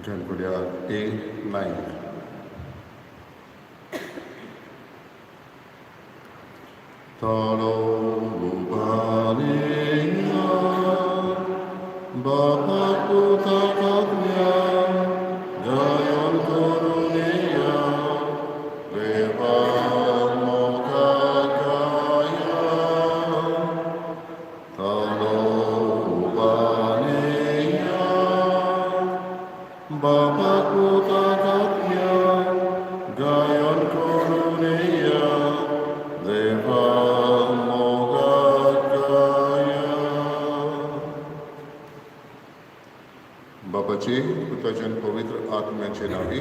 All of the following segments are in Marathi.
Calculia A9. Taro Bubaniya Baba Puta Katya Jayon Koruniya Deva Mokakaya Taro Bubaniya Baba Puta Katya Jayon Koruniya Deva बापाचे पुत्राचे आणि पवित्र आत्म्याचे नावे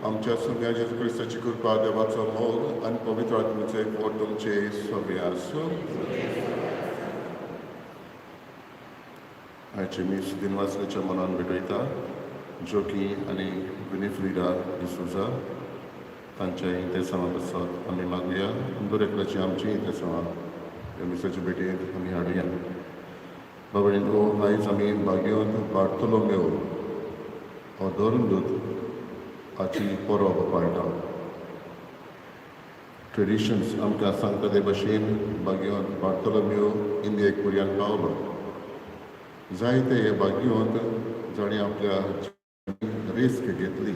आमच्या सुम्या जेजू ख्रिस्ताची कृपा देवाचो मोग आणि पवित्र आत्म्याचे एकवट तुमचे सोबे आसूं. आयचे मी दिनवासलेच्या मनान भेटयता जोकी आनी विनिफ्रिडा डिसुजा तांच्या इंतेसांवा बसत आमी मागुया दर एकल्याची आमची इंतेसांवा ह्या मिसाचे भेटेंत आमी हाडुया. बाबडींनो आयज आमी भाग्यवंत बार्तोलोमेव हो धर्मदूत हाची परब पाळटा. ट्रेडिशन्स आमकां सांगता ते भशेन भाग्यवंत बार्तोलोमेव इंडियेक पर्यंत पावलो. जायते हे भाग्यवंत जाणें आपल्या रिस्क घेतली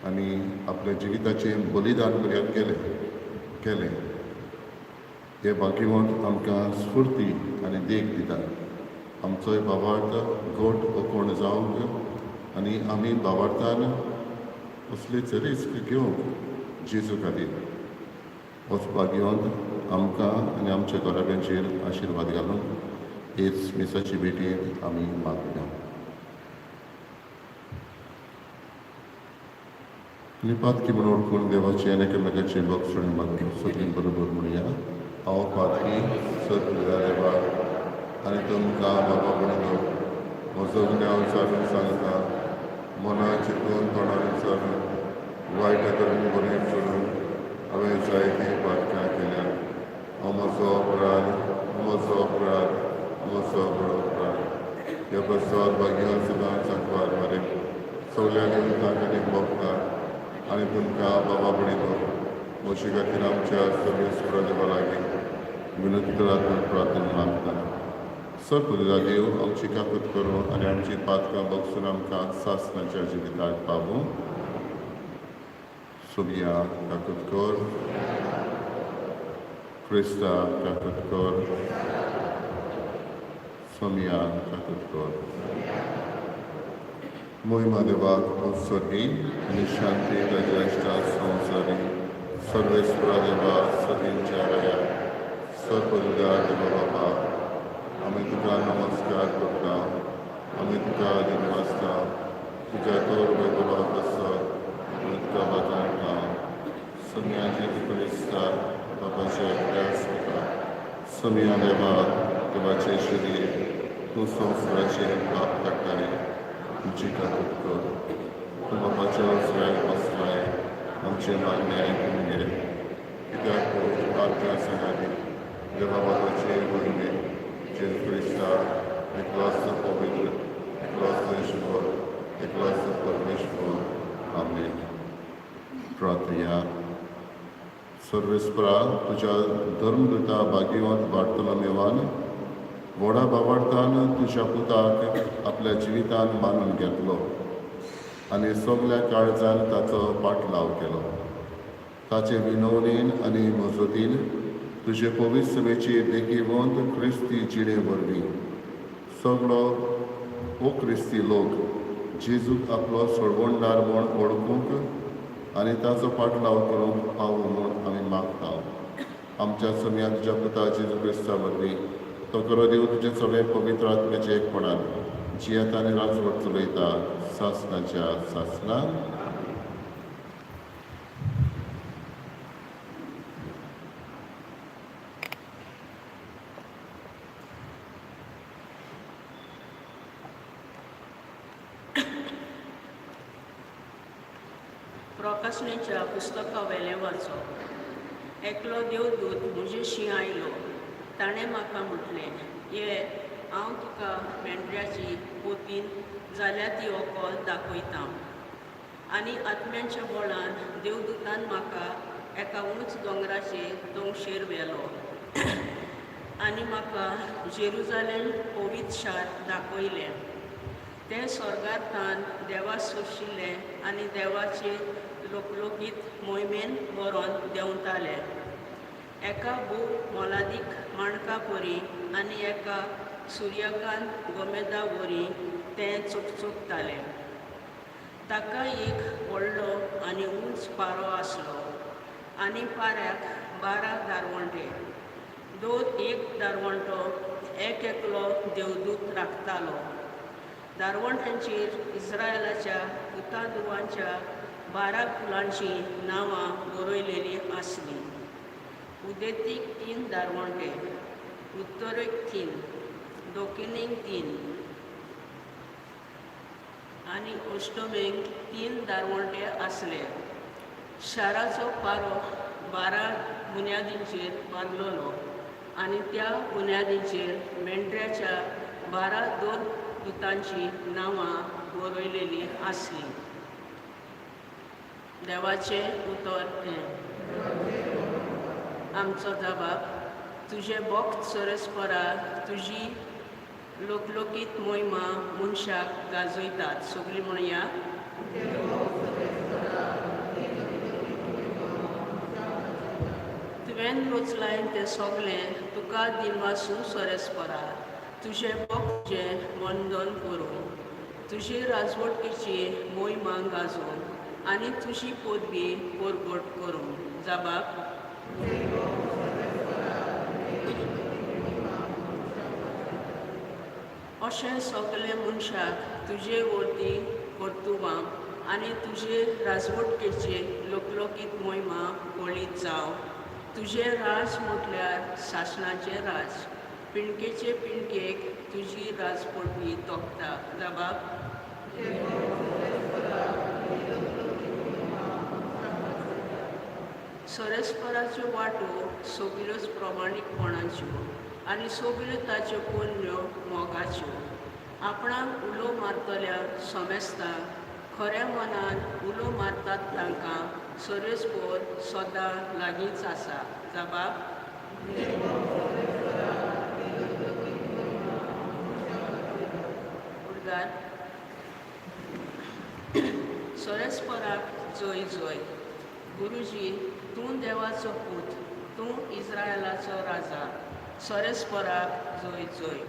आनी आपल्या जिविताचें बलिदान पर्यंत केलें. हे भाग्यवंत आमकां स्फूर्ती आनी देख दितात. आमचोय भावार्थ गोट ओकोण जावंक आनी आमी भावार्थान असलीच रिस्क घेवंक जेजू खातीर. होच भाग्यवंत आमकां आनी आमच्या घराब्यांचेर आशिर्वाद घालून हेच मिसाची भेटेंत आमी मागुया. आनी पातकी म्हूण ओळखून देवाचे आनी एकामेकाचे भोगसण मागून सगळीं बरोबर म्हणुया. हांव पातकी सत्या देवा आनी तुमकां बाबा म्हणून म्हजो गुन्यांव विचारून सांगता. मना चिंतून तोंडार विचारून वायट करून बरें करून हांवें जायतीं पातकां केल्या. हो म्हजो अपराध म्हजो बरो अपराध. ह्या बसत भाग्यवान सदांच सांकवार मरे सगळ्यांनी उदकाक आनी भोगतात आनी तुमकां बाबा म्हणितो म्हजे खातीर आमच्या सर्वेस्वरा देवा लागीं विनंती करात म्हूण प्रार्थना मागता. सर्वपुरा देव आमची काकूत करूं आनी आमची पातकां बगसून आमकां सासणाच्या जिविताक पावूं. सोबिया काकूत कर, क्रिस्ता काकूत कर, सोमिया काकूत कर. मोहिमा देवाक उत्सर्गी आनी शांती राजश्टा संवसारी सर्वेस्वरा देवा सगळींच्या वेळा सर्वपुरा देवा बाबा आमी तुका नमस्कार करता. आमी तुका दिनवासता तुज्या तोर वैभवाक बसत आमी तुका वाजवता. सगळ्या जेजू क्रिस्ता बाबाचे अभ्यास करता. सगळ्या देवाचे शरीर तूं संवसाराचेर पाप काडटाली तुजी काकूत कर. तूं बाबाच्या वसऱ्याक बसलाय आमचे मागणे आयकून घे. कित्याक पवित्र आत्म्या सगादी देवा बाबाचे वरवीं जेजू क्रिस्ता एकलोच पवित्र एकलोच ईश्वर एकलोच परमेश्वर. आमेन. प्रार्थया. सर्वेस्परा तुज्या धर्मदूता भाग्यवंत बार्तोलोमेवान व्हडा भावार्थान तुज्या पुताक आपल्या जिवितान मानून घेतलो आनी सगळ्या काळजान ताचो पाटलाव केलो. ताचे विनवणेन आनी मजतीन तुजे पवित्र सभेचे देखीवंत क्रिस्ती जिणे वरवीं सगळो हो क्रिस्ती लोक जेजूक आपलो सोडवणदार म्हूण ओळखूंक आनी ताचो पाटलाव करूंक पावो म्हूण आमी मागता. आमच्या सगळ्या तुज्या पुता जेजू क्रिस्ता वरवीं तो करो देव तुजें सगळें पवित्र आत्म्याचे एकपणान जियेत आनी राजवट चलयता सासणाच्या सासणान. प्रकाशणेच्या पुस्तका वेलें वाचप. एकलो देवदूत म्हजेशी आयलो. ताणें म्हाका म्हटलें, ये हांव तुका मेंढऱ्याची पोतीन जाल्यार ती ओकोल दाखयता. आनी आत्म्यांच्या बळान देवदूतान म्हाका एका उंच दोंगराचेर दोंगशेर व्हेलो आनी म्हाका जेरुजालेम पवित्र शार दाखयलें. तें स्वर्गांतल्यान देवा सोशिल्लें आनी देवाचे लोकलोकीत मोहिमेन बरोवन देंवतालें. एका मोलादीक माणका परी आनी एका सुर्यकांत गोमेदा वरी तें चकचकतालें. ताका एक व्हडलो आनी उंच पारो आसलो आनी पाऱ्याक 12 दारवंटे. दर एक दारवंटो एकलो देवदूत राखतालो. दारवंटांचेर इस्रायलाच्या पुतादुवांच्या 12 कुलांची नांवां बरयलेलीं आसलीं. उदेतीक 3 दारवंटे, उत्तरेक 3, दक्षिणेक 3 आनी अष्टमेक 3 दारवंटे आसले. शाराचो पारो 12 बुन्यादींचेर बांदलोलो आनी त्या बुन्यादींचेर मेंढऱ्याच्या 12 देवदूतांची नांवां बरयलेलीं आसलीं. देवाचें उतर हें. आमचो जबाब: तुजे भक्त सरस्परा तुजी लोकलोकीत मोहिमा मनशाक गाजयतात. सगळीं म्हणया. तुवें रचलाय तें सगळें तुका दिनवासूं सरस्परा. तुजे भक्तचें वंदन करूं, तुजी राजवटीची मोहिमा गाजोवन आनी तुजी पदवी परगट करूं. जबाब: अशें सगळे मनशाक तुजे वर्दी कर्तुवां आनी तुजे राजवटकेचे लोकलोकीत मोहिमा कळीत जावं. तुजें राज म्हटल्यार शासनाचें राज. पिणकेचे पिणकेक तुजी राजपदवी तोखता. जबाब: सरस्पराच्यो वाटो सगळ्योच प्रमाणीकपणाच्यो आनी सगळ्यो ताच्यो पोरण्यो मोगाच्यो. आपणाक उलो मारतल्या सोमेस्तांक खऱ्या मनान उलो मारतात तांकां सरस्पर सदां लागींच आसा. जबाब: उद्गार. सरस्पराक जय जय. गुरुजी, तूं देवाचो पूत, तूं इस्रायलाचो राजा. सरस्पराक जय जय.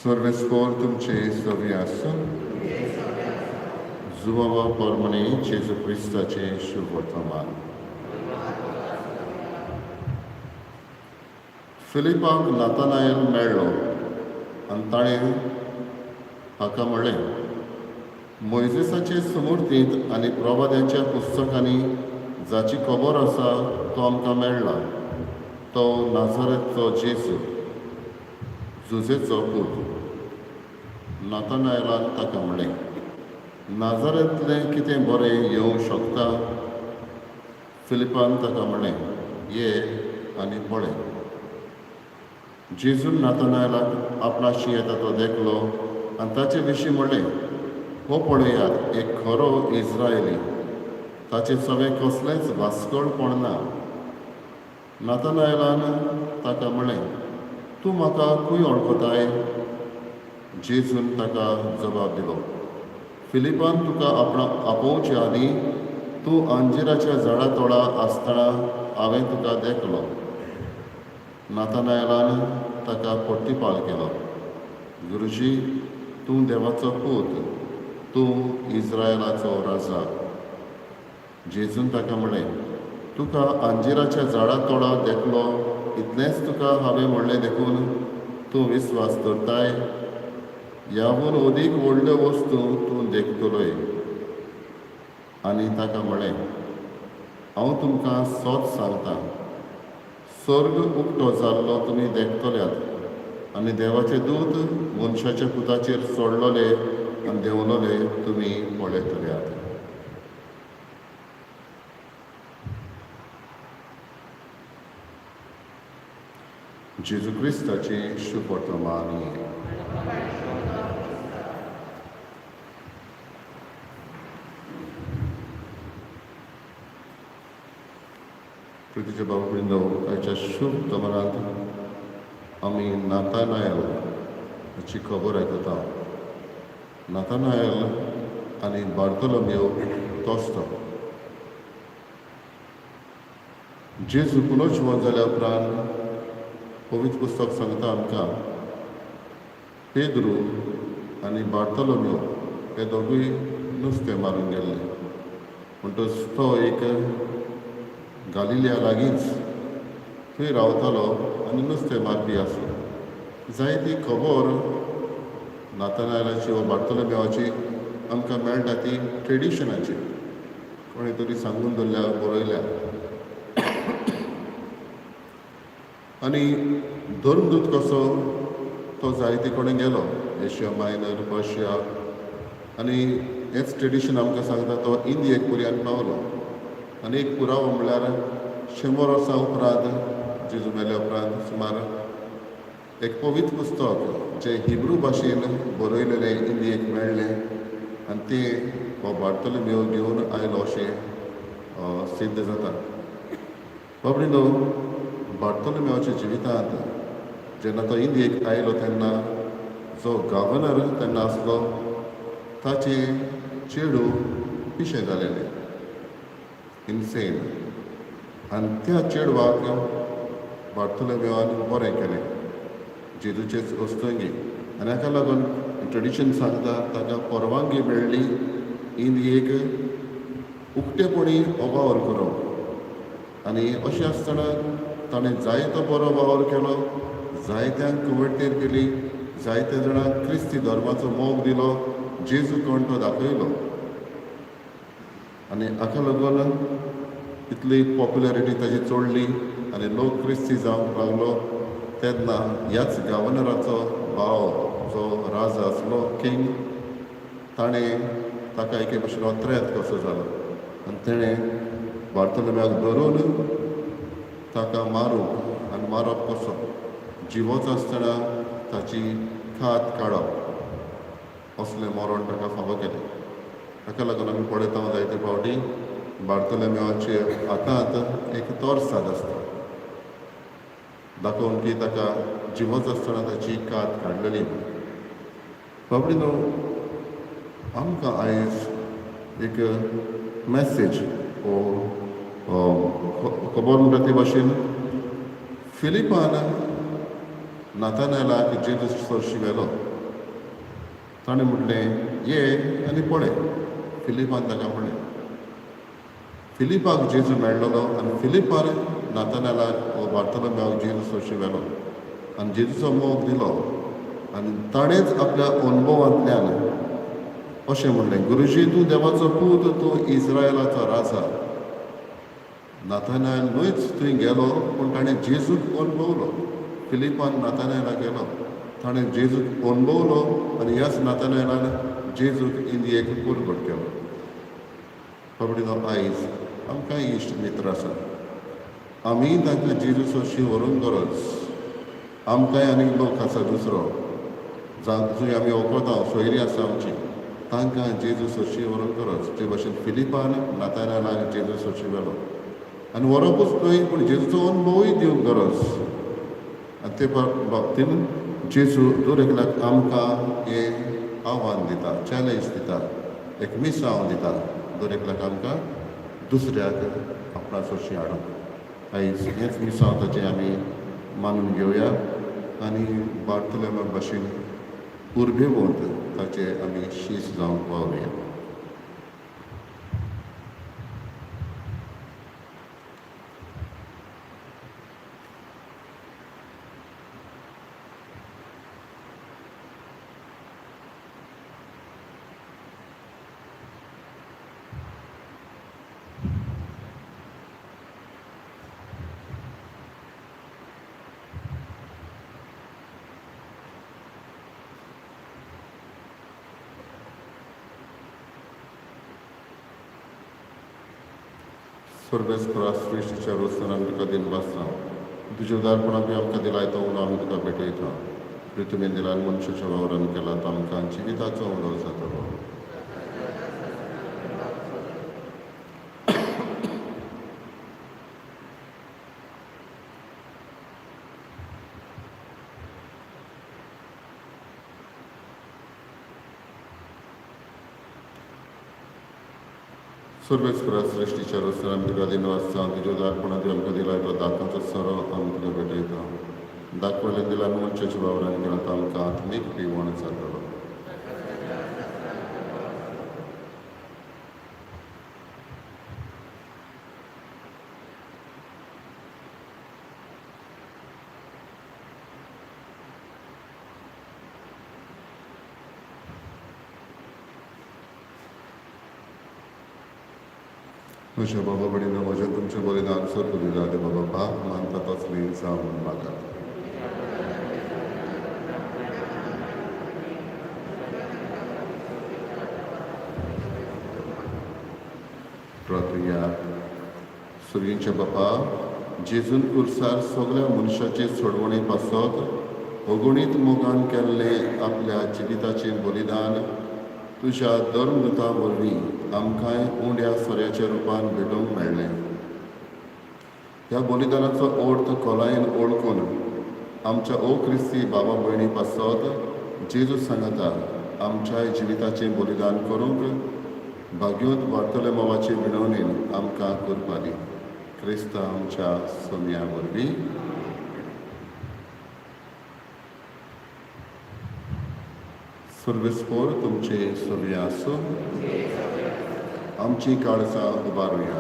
Sorvescor तुमचे सवी आसूं. जुवावा पोरमणे जेजू क्रिस्ताचे शुभ वर्तमान. फिलिपाक नातानायल मेळ्ळो आनी ताणें हाका म्हणलें, मोइजेसाचे समृद्धींत आनी प्रवाद्यांच्या पुस्तकांनी जाची खबर आसा तो आमकां मेळ्ळा. तो नाझारेथचो जेजू, जुजेचो पूत. नातानायलान ताका म्हणलें, नाझारेंतलें कितें बरें येवंक शकता? फिलिपान ताका म्हणलें, ये आनी पळय. जेजून नातानायलाक आपणाशी येता तो देखलो आनी ताचे विशीं म्हणलें, हो पळयात एक खरो इस्रायली. ताचे सगळें कसलेंच वास्कोळपण ना. नातानायलान ताका म्हणलें, तूं म्हाका खंय वळखताय? जेजून ताका जबाब दिलो, फिलिपान तुका आपणाक आपोवचे आदीं तूं अंजिराच्या झाडा तोळा आसतना हांवें तुका देखलो. नातानायलान ताका पोट्टिपाल केलो, गुरुजी, तूं देवाचो पूत, तूं इस्रायलाचो राजा. जेजून ताका म्हणलें, तुका अंजिराच्या झाडा तोळा देखलो इतलेंच तुका हांवें म्हणलें देखून तूं विस्वास करताय? ह्याहून अदीक व्हडल्यो वस्तू तूं देखतलोय. आनी ताका म्हणलें, हांव तुमकां सोत सांगतां, सर्ग उक्तो जाल्लो तुमी देखतल्यात आनी देवाचे दूत मनशाच्या पुताचेर सोडलोले आनी देंवलोले तुमी पळयतल्यात. जेजू क्रिस्ताची शुभ वर्तमानी. प्रितीचे भाव भयणींनो, आयच्या शुभ वर्तमानांत आमी नातानायल हाची खबर आयकता. नातानायल आनी बार्तोलोमेव तोस्तो. जेजू पुनर्जीवन जाल्या उपरांत पवित्र पुस्तक सांगता आमकां पेद्रू आनी बार्तोलोमेव हे दोगूय नुस्तें मारून गेल्ले. म्हणटच तो एक गालिल्या लागींच थंय रावतालो आनी नुस्तें मारपी आसलो. जायती खबर नातानायलाची वा बार्तोलोमेवाची आमकां मेळटा ती ट्रेडिशनाची, कोणें तरी सांगून दवरल्या, बरयल्या. आनी धर्मदूत कसो तो जायते कडेन गेलो, एशिया मायनर, रशिया, आनी हेंच ट्रेडिशन आमकां सांगता तो इंडियेक पर्यंत पावलो. आनी एक पुरावो म्हळ्यार 100 वर्सां उपरांत जेजू मेल्या उपरांत सुमार एक पवित्र पुस्तक जे हिब्रू भाशेन बरयलेलें इंडियेक मेळ्ळें आनी तें हो बार्तोलोमेव घेवन आयलो अशें सिद्ध जाता. बाबडीनो, बार्तोलोमेवाच्या जिवितांत जेन्ना तो इंडियेक आयलो तेन्ना जो गव्हर्नर तेन्ना आसलो ताचें चेडूं पिशें जालेलें, इन्सेन. आनी त्या चेडवाक बार्तोलोमेवान बरें केलें जेजूचेच वस्तुंगी. आनी हाका लागून ट्रेडिशन सांगता ताका परवानगी मेळ्ळी इंडियेक उक्तेपणी हो वावर करप. आनी अशें आसतना ताणें जायतो बरो वावर केलो, जायत्यांक कुवडटेर केली, जायत्या जाणांक क्रिस्ती धर्माचो मोग दिलो, जेजू कोण तो दाखयलो. आनी हाका लागून इतली पॉप्युलॅरिटी ताची चोडली आनी लोक क्रिस्ती जावंक लागलो. तेन्ना ह्याच गव्हर्नराचो भाव जो राजा आसलो, किंग, ताणें ताका एके भशेन हो त्रेत कसो जालो आनी तेणें बार्तोलोमेवाक धरून ताका मारूंक आनी मारप कसो, जिवोच आसतना ताची खात काडप, असलें मरण ताका फावो केलें. ताका लागून आमी पळयता जायते फावटी बार्तोलोमेवाचे हातांत एक तोर्साद आसता, दाखोवन की ताका जिवोच आसतना ताची कात काडलेली. बाबडीनो, आमकां आयज एक मॅसेज खबर म्हणटा ते भाशेन फिलिपान नातानायलाक जेजू सरशी व्हेलो. ताणें म्हटलें ये आनी पळय. फिलिपान ताका म्हणलें. फिलिपाक जेजू मेळ्ळलो आनी फिलिपान नातानायलाक वा बार्तोलोमेवाक जेजू सरशी व्हेलो आनी जेजूचो मोग दिलो. आनी ताणेंच आपल्या अनुभवांतल्यान अशें म्हणलें, गुरुजी, तूं देवाचो पूत, तूं इस्रायलाचो राजा. नातानायल न्हूच थंय गेलो, पूण ताणें जेजूक अनुभवलो. फिलिपान नातानायलाक गेलो, ताणें जेजूक अनुभवलो आनी ह्याच नातानायलान जेजूक इंडियेक पुरगट केलो. बाबडीनो, आयज आमकां इश्ट मित्र आसा. आमी तांकां जेजू सरशी व्हरूंक गरज. आमकांय आनीक लोक आसा दुसरो जंय आमी वळखता, सोयरी आसा आमची, तांकां जेजू सरशी व्हरूंक गरज. जे भशेन फिलिपान नातानायलाक जेजू सरशी व्हेलो आनी व्हरपूच न्हय, पूण जेजूचो अनुभवूय दिवंक गरज. आनी ते बाबतीन जेजू दर एकल्याक आमकां हें आव्हान दिता, चॅलेंज दिता, एक मिसांव दिता. दर एकल्याक आमकां दुसऱ्याक आपणा सरशी हाडप. आयज हेंच मिसांव ताचें आमी मानून घेवया आनी बार्तोलोमेव भाशेन उर्बेवंत ताचे आमी शीस जावंक पावया. Vorbesc cu Sfântul Cerul să ne-am din basă. तुज्या उदारपणाक बी आमकां दिलाय तो उलो आमी तुका भेटयता तुवें दिलान मनशाच्या वावरान केला तो आमकां जिविताचो उलो जातलो सर्वेस्परा सृष्टीच्या रस्त्यान आमी तुका दिन वाचता तुज्या उदारपणान बी आमकां दिलाय तो दातांचो सरो आमी तुका भेटयता दाखवले दिलान मनशाच्या वावरान केला तो आमकां आत्मीक पिवण जातलो तुझ्या बाबा बडीनं म्हज्या तुमचें बलिदान सर्व दिला दे बाबा पाप मानता तसली जावन मागात प्रार्थया सगळींच्या बापा जेजून कुर्सार सगळ्या मनशाचे सोडवणे पासत अगणीत मोगान केल्ले आपल्या जिविताचें बलिदान तुज्या धर्मदुता वरवीं आमकांय उंड्या सोऱ्याच्या रुपान भेटोवंक मेळ्ळें ह्या बलिदानाचो अर्थ खोलायेन ओळखून आमच्या ओ क्रिस्ती बाबा भयणी पासत जेजू सांगता आमच्या जिविताचें बलिदान करूंक भाग्योत वार्तले मोवाचे विणवणेन आमकां करपाली क्रिस्त आमच्या सोम्या वरवीं सर्वेस्पोर तुमचे सोबे आसूं आमची काळजां उबारुया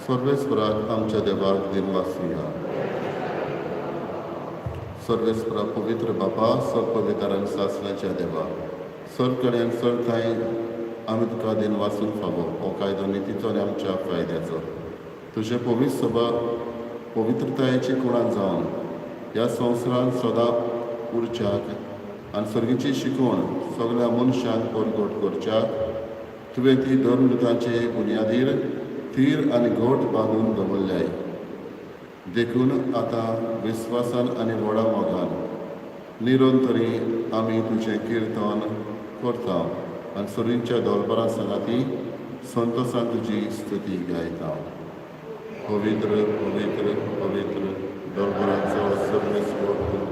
सर्वेस्पराक आमच्या देवाक दिनवासुया सर्वेस्परा पवित्र बापा सर पवित्रान सासण्याच्या देवा सर कडेन सर थंय आमी तुका दिन वाचून फावो हो कायदो नितीचो आनी आमच्या फायद्याचो तुजे पवित्र सभा पवित्रतायेची कुणान जावन ह्या संवसारान सदां उरच्याक आनी सर्गीची शिकवण सगळ्या मनशांक परगट करच्याक तुवें ती धर्मदुतांचे बुनयादीर थीर आनी घोट बांदून दवरल्याय देखून आतां विस्वासान आनी व्हडा मोगान निरंतरी आमी तुजें किर्तन करता आनी सर्गींच्या दोलबरां सांगाती संतोशान तुजी स्तुती गायता पवित्र पवित्र पवित्र दोलबरांचो सर्वेस्वर तूं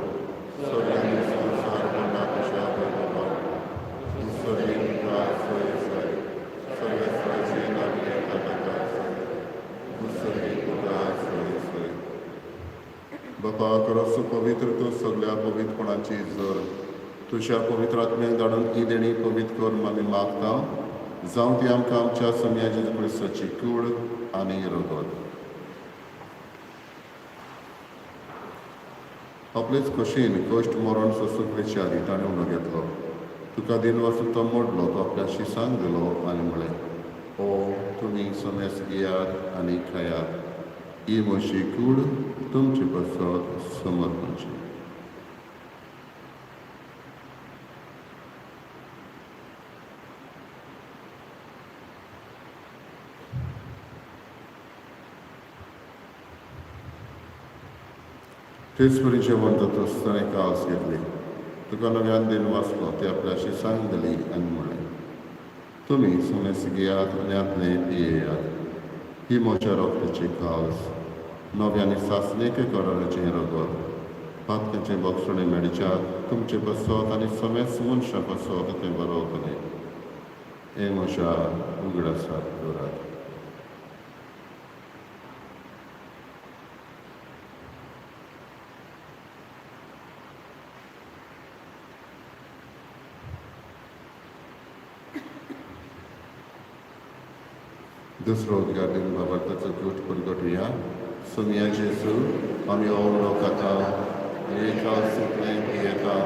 सगळ्यांनी संसार बंदा तुज्या बाबा तूं सगळीं तुका सोय सोय सर्वेस्वराची नामी ताका तूं सगळीं तुका सोय सोय बापा खरोच पवित्र तूं सगळ्या पवित्रपणाची जर तुज्या पवित्र आत्म्याक धाडून ही देणी पवित्र करून आमी मागता जावं ती आमकां आमच्या सोम्या जेजू क्रिस्ताची कूड आनी रगत आपलेच कशीन कश्ट मरण सोंसुकलेच्या आदी ताणें उणो घेतलो तुका दिन वाचून तो मोडलो तो आपल्या शिसांक दिलो आनी म्हळें ओ तुमी सोमेस घेयात आनी खायात ही म्हजी कूड तुमची पसत समर्पणची तेच परी जेवण जातच ताणें कास घेतली तुका नव्यान दिन वाचलो ते आपल्या शिसांक दिली आनी म्हळें तुमी सोमेस घेयात आनी आपले पियेयात ही म्हज्या रोगताची कास नव्यानी सासणेक कराराचें रगत पातकाचें बक्षणे मेळच्याक तुमचे बसत आनी समेस मनशां बसत तें बरोवतलें हे म्हज्या उगडासाक दवरात दुसरो उद्गार दिन बाबाताचो कूट परगटुया सोम्या जेजू आमी ओवळो खाता एका सुटलें पियेता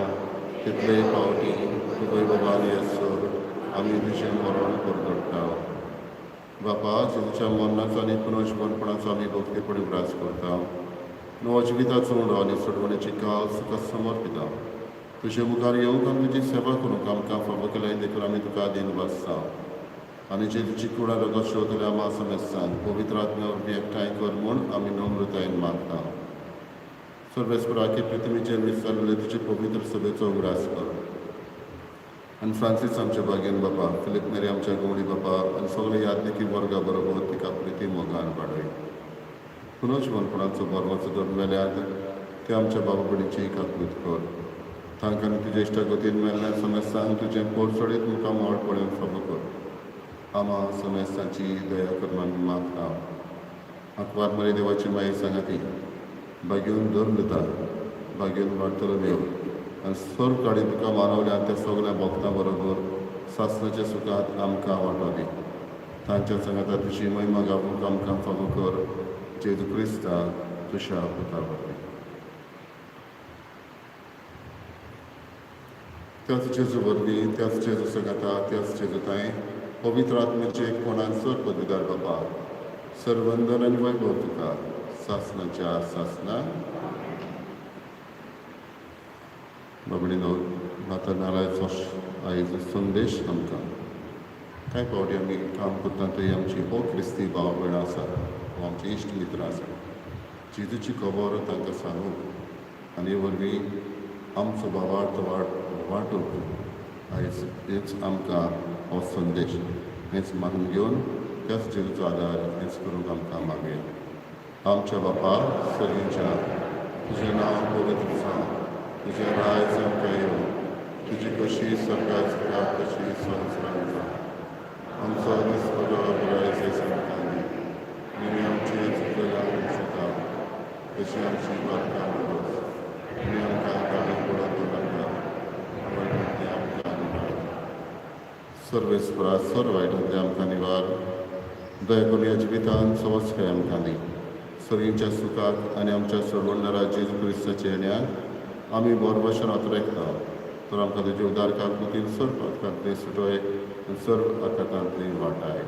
तितले पावटी तुका बाबान येसर आमी तुजें मरण परगट्टा बापा जेजूच्या मरणाचो आनी पुनर्जीवनपणाचो आमी भक्तीपणी उरास करता नवो जिविताचो उंडो आनी सोडवण्याची काल तुका समर्पिता तुजे मुखार येवंक आमी तुजी सेवा करूंक आमकां फावो केल्याय देखून आमी तुका दिन वाचता आनी जेजूची कुडा रगत शोधल्या आमा समेस्तान पवित्र आत्म्यावर एकठांय कर म्हूण आमी नम्रतायेन मागता. सर्वेस्पराके पृथ्वीचेर विस्तारलेले तुजे पवित्र सभेचो उगडास कर. आनी फ्रांसीस आमच्या बागेन बापा, फिलीप नेरी आमच्या गवळी बापा आनी सगळे यादनिकी वर्गा बरोबर तिका प्रिती मोगान वाडय. पुनोच मनपणाचो बरवचो दर मेल्यात ते आमच्या बाबा बडीची काकूत कर. तांकां आनी तुजे इश्टा गतीन मेल्ल्या समेस्तान तुजें पोरसोडीत मुखार मावळ पळोवन फावो कर. आमा समेस्तांची दया कर म्हूण मागता. अकवार मरे देवाची माये सांगाती बागेवन धर्मता बागेवन वाडतलो देव आनी सोर काडी तुका मानवल्या त्या सगळ्या भक्तां बरोबर सासणाच्या सुखांत आमकां वांटोली. तांच्या संगता तुजी महिमा गावूंक आमकां फावो कर. जेजू क्रिस्ता तुज्या पुता वरवीं. त्याच जेजू वरवीं, त्याच जेजू संगता, त्याच जेजू ताई पवित्र आत्म्याचे कोणान सर पदवीदार बाबा सर्वंदन आनी वैभव तुका सासणाच्या सासना बाबडीनो माता नारायणचो आयज संदेश आमकां कांय फावटी आमी काम करता थंय आमची हो क्रिस्ती भाव भयण आसा हो आमचे इश्ट मित्र आसा. जेजूची खबर तांकां सांगूंक आनी वरवीं आमचो भावार्थ वांटूंक आयज हेच आमकां हो संदेश हेच मागून घेवन त्याच जेजूचो आदार हेच करूंक आमकां मागया. आमच्या बापा सगळींच्या तुजें नांव पवित्र जावं, तुजें रायज आमकां येवं, तुजी कशी सरकार जाता तशी संवसारांत जावं. आमचो दिसपरो पुराय आमकां दी आनी आमची चुकल्या जाता तशी आमची बारकां उगोस आनी आमकां गाडीक पडोवंक नाका वायटांतली आमकां निवार. सर्वेस्परा सर वायटांतली आमकां निवार. दया करून ह्या जिवितांत संवत्सराय आमकां दी. सगळींच्या सुखाक आनी आमच्या सोडवणारा जेजू क्रिस्ताच्या येण्याक आमी बरो भशेन आतुरता. तर आमकां तुजे उदार काकुतीन सर्व आकांतली सुटोय आनी सर्व आकांतांतली वाटाय.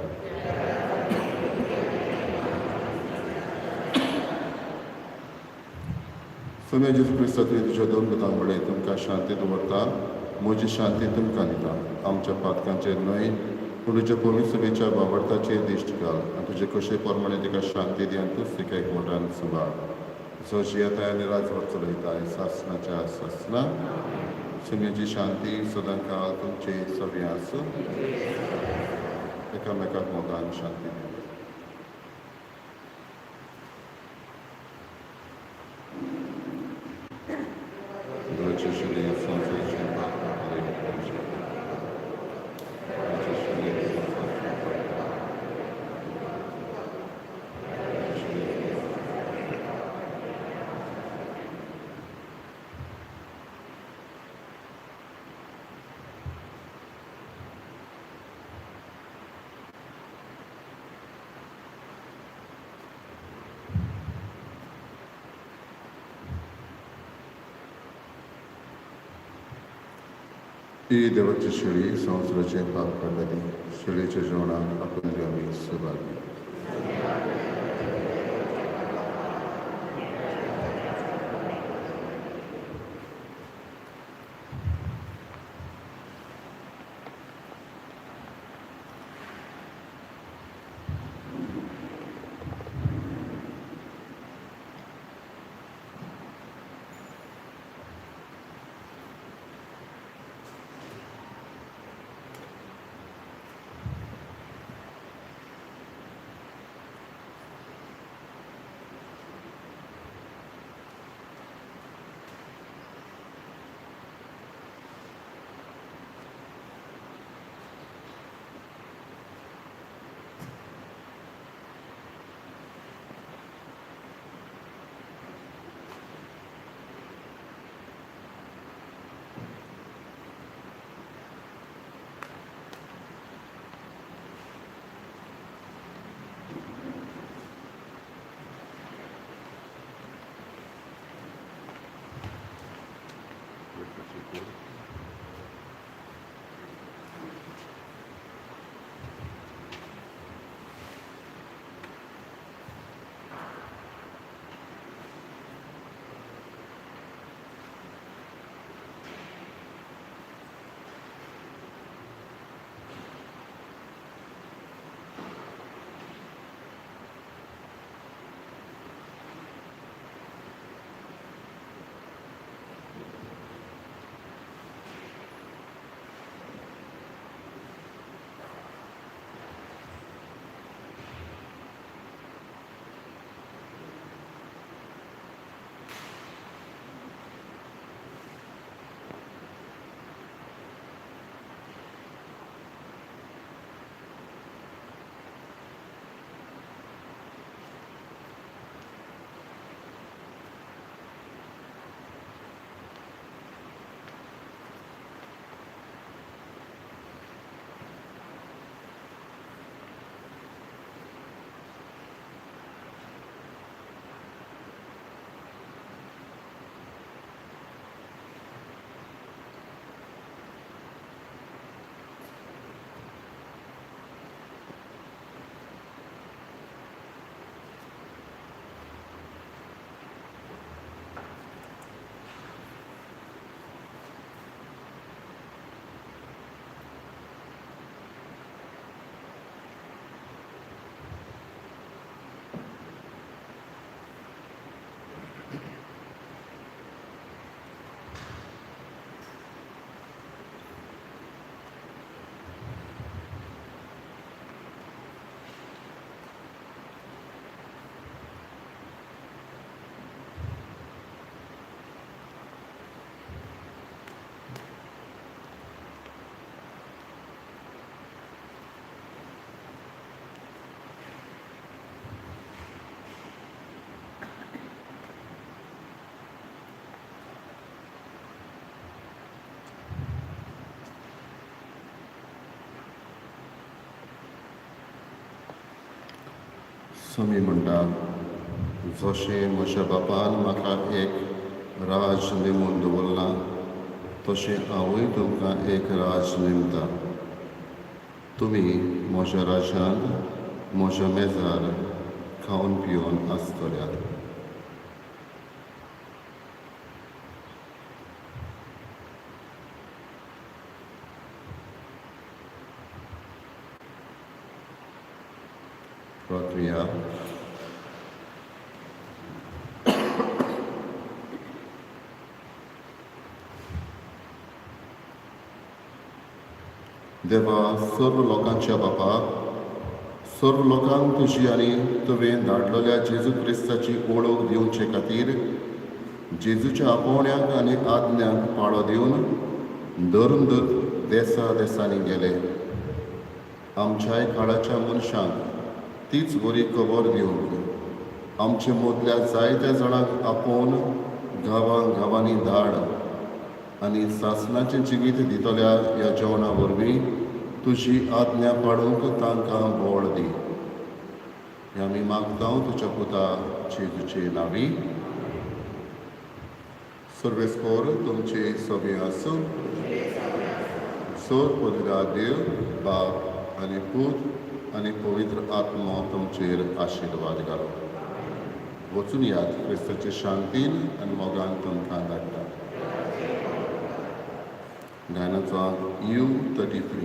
सुमे जेजू क्रिस्ता तुवें तुज्या दोन पुतांक बळय तुमकां शांती दवरता. म्हजी शांती तुमकां दिता. आमच्या पातकांचेर न्हय पूण तुज्या पवित्र सभेच्या बाबडताचेर दिश्ट घाल आनी तुजे कशे प्रमाणे तिका शांती दी आनी तूंच तिका एकवटान सांबाळ. जशी येताय आनी राजवट चलयताय सासणाच्या सासना. सुमेची शांती सदां काळ तुमचे सगळ्यांस एकामेकाक मोगान शांती दी. ही देवाची शेळी संवसाराचे पाप काडली. शेळीच्या जेवणाक आपली आमी सहभागी. सुमी म्हणटा जशें म्हज्या बापान म्हाका एक राज नेमून दवरला तशें हांवूय तुमकां एक राज नेमता. तुमी म्हज्या राजांत म्हज्या मेजार खावन पिवन आसतल्यात. प्रार्थना. देवा, सर्व लोकांच्या बापा, सर्व लोकांक तुजी आनी तुवें धाडलेल्या जेजू क्रिस्ताची ओळख दिवचे खातीर जेजूच्या आपोवण्याक आनी आज्ञांक पाळो दिवन दर देसा देसांनी गेले. आमच्याय काळाच्या मनशांक तीच बरी खबर दिवंक आमचे मदल्या जायत्या जाणांक आपोवन गांवांनी धाड आनी सासणाचें जिवीत दितल्या ह्या जेवणा वरवीं तुजी आज्ञा पाळूंक तांकां बळ दी. हें आमी मागता तुज्या पुता जेजूचे नांवी. सर्वेस्पोर तुमचे सगळे आसूं. सोर पवित्र देव, बाप आनी पूत आनी पवित्र आत्मा तुमचेर आशिर्वाद घालो. वचून यात क्रिस्ताचे शांतीन आनी मोगान तुमकां धाडटा. गायनाचो U33.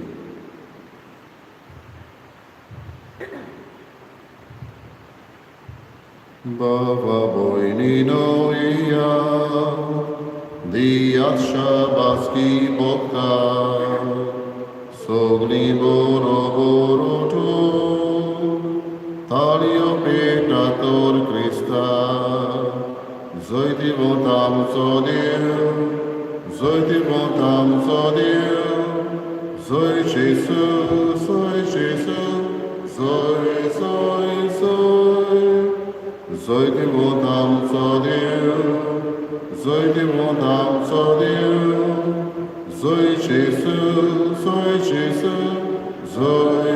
Baba boynino iya, diatsha baski bokta, sogni boro tu, talio peccator Christa, zoiti votam sodir, zoiti votam sodir, zoi Jesus, zoi Jesus, zoi. Zoi ti votam sodir, zoi ti votam sodir, zoi Jesus, zoi.